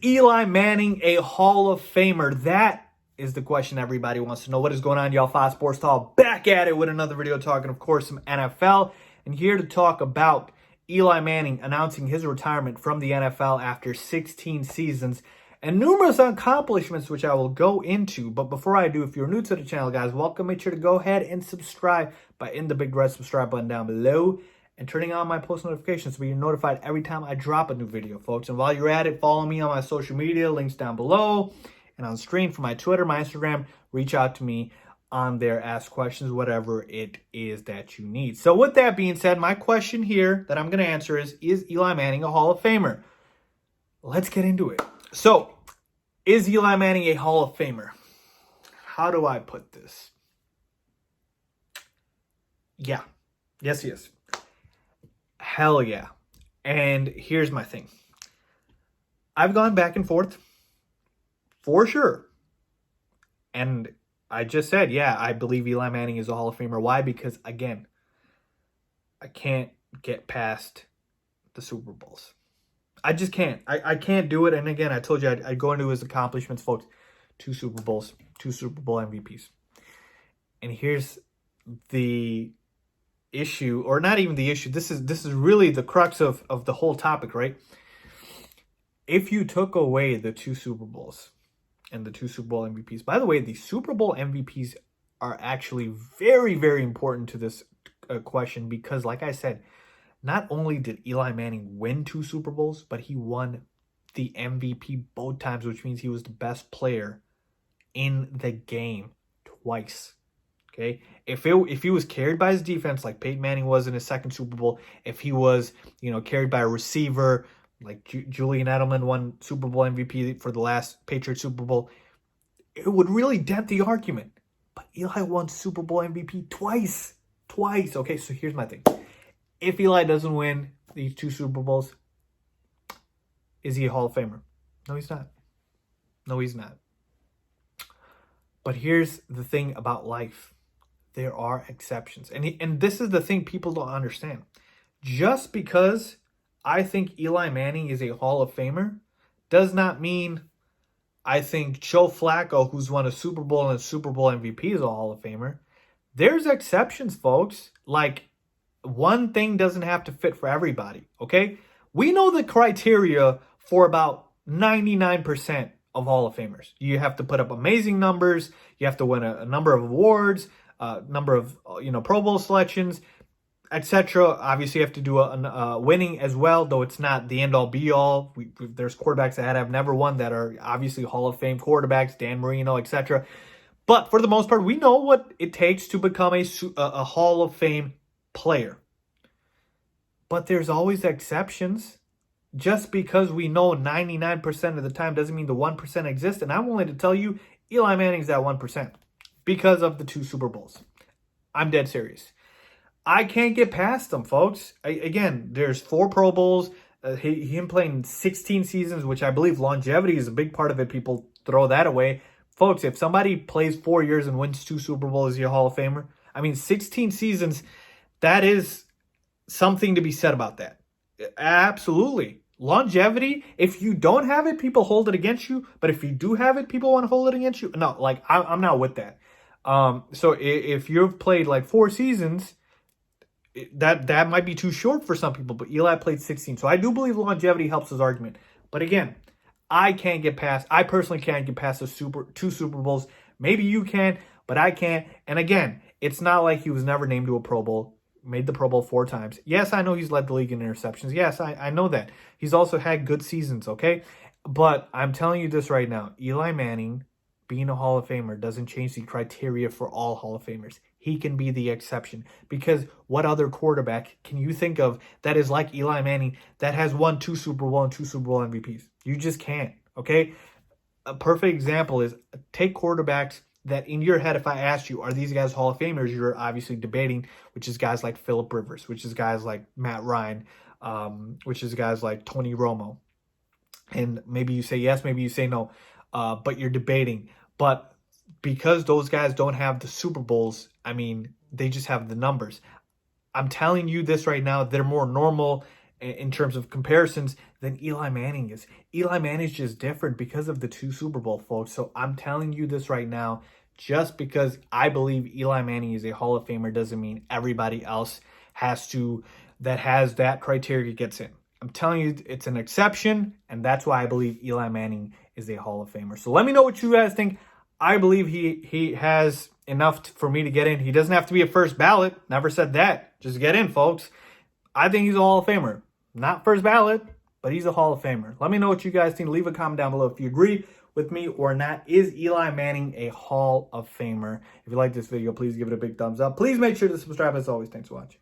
Eli Manning a Hall of Famer? That is the question everybody wants to know. What is going on, y'all? Fox Sports Talk back at it with another video talking, of course, some NFL. And here to talk about Eli Manning announcing his retirement from the NFL after 16 seasons and numerous accomplishments, which I will go into. But before I do, if you're new to the channel, guys, welcome. Make sure to go ahead and subscribe by hitting the big red subscribe button down below and turning on my post notifications so you're notified every time I drop a new video, folks. And while you're at it, follow me on my social media, links down below and on screen for my Twitter, my Instagram. Reach out to me on there, ask questions, whatever it is that you need. So with that being said, my question here that I'm going to answer is Eli Manning a Hall of Famer? Let's get into it. So, is Eli Manning a Hall of Famer? How do I put this? Yeah. Yes, he is. Hell yeah. And here's my thing. I've gone back and forth for sure. And I just said, yeah, I believe Eli Manning is a Hall of Famer. Why? Because, again, I can't get past the Super Bowls. I just can't. I can't do it. And again, I told you I'd go into his accomplishments, folks. 2 Super Bowls, 2 Super Bowl MVPs. And here's the issue, or not even the issue. This is really the crux of the whole topic, right? If you took away the 2 Super Bowls and the 2 Super Bowl MVPs, by the way, the Super Bowl MVPs are actually very, very important to this question because, like I said, not only did Eli Manning win 2 Super Bowls, but he won the MVP both times, which means he was the best player in the game twice. Okay, if he was carried by his defense like Peyton Manning was in his 2nd Super Bowl, if he was carried by a receiver like Julian Edelman won Super Bowl MVP for the last Patriots Super Bowl, it would really dent the argument. But Eli won Super Bowl MVP twice. Okay, so here's my thing. If Eli doesn't win these 2 Super Bowls, is he a Hall of Famer? No, he's not. No, he's not. But here's the thing about life. There are exceptions. And this is the thing people don't understand. Just because I think Eli Manning is a Hall of Famer does not mean I think Joe Flacco, who's won a Super Bowl and a Super Bowl MVP, is a Hall of Famer. There's exceptions, folks. Like, one thing doesn't have to fit for everybody, okay? We know the criteria for about 99% of Hall of Famers. You have to put up amazing numbers. You have to win a number of awards, number of Pro Bowl selections, etc. Obviously, you have to do a winning as well, though it's not the end-all, be-all. There's quarterbacks that have never won that are obviously Hall of Fame quarterbacks, Dan Marino, etc. But for the most part, we know what it takes to become a Hall of Fame player. But there's always exceptions. Just because we know 99% of the time doesn't mean the 1% exists. And I'm willing to tell you, Eli Manning's that 1% because of the 2 Super Bowls. I'm dead serious. I can't get past them, folks. Again, there's 4 Pro Bowls. Him playing 16 seasons, which I believe longevity is a big part of it. People throw that away. Folks, if somebody plays 4 years and wins 2 Super Bowls, is he a Hall of Famer? I mean, 16 seasons, that is something to be said about that. Absolutely. Longevity, if you don't have it, people hold it against you. But if you do have it, people want to hold it against you. No, like, I'm not with that. So if you've played like 4 seasons, that might be too short for some people. But Eli played 16. So I do believe longevity helps his argument. But again, I personally can't get past the 2 Super Bowls. Maybe you can, but I can't. And again, it's not like he was never named to a Pro Bowl. Made the Pro Bowl 4 times. Yes, I know he's led the league in interceptions. Yes, I know that. He's also had good seasons, okay? But I'm telling you this right now. Eli Manning, being a Hall of Famer, doesn't change the criteria for all Hall of Famers. He can be the exception. Because what other quarterback can you think of that is like Eli Manning that has won 2 Super Bowl and 2 Super Bowl MVPs? You just can't, okay? A perfect example is take quarterbacks that in your head, if I asked you, are these guys Hall of Famers, you're obviously debating, which is guys like Phillip Rivers, which is guys like Matt Ryan, which is guys like Tony Romo. And maybe you say yes, maybe you say no, but you're debating. But because those guys don't have the Super Bowls, I mean, they just have the numbers. I'm telling you this right now, they're more normal in terms of comparisons than Eli Manning is. Eli Manning is just different because of the 2 Super Bowl, folks. So I'm telling you this right now. Just because I believe Eli Manning is a Hall of Famer doesn't mean everybody else that has that criteria gets in. I'm telling you, it's an exception, and that's why I believe Eli Manning is a Hall of Famer. So let me know what you guys think. I believe he has enough for me to get in. He doesn't have to be a first ballot. Never said that. Just get in, folks. I think he's a Hall of Famer. Not first ballot, but he's a Hall of Famer. Let me know what you guys think. Leave a comment down below if you agree with me or not. Is Eli Manning a Hall of Famer? If you like this video, please give it a big thumbs up. Please make sure to subscribe. As always, thanks for watching.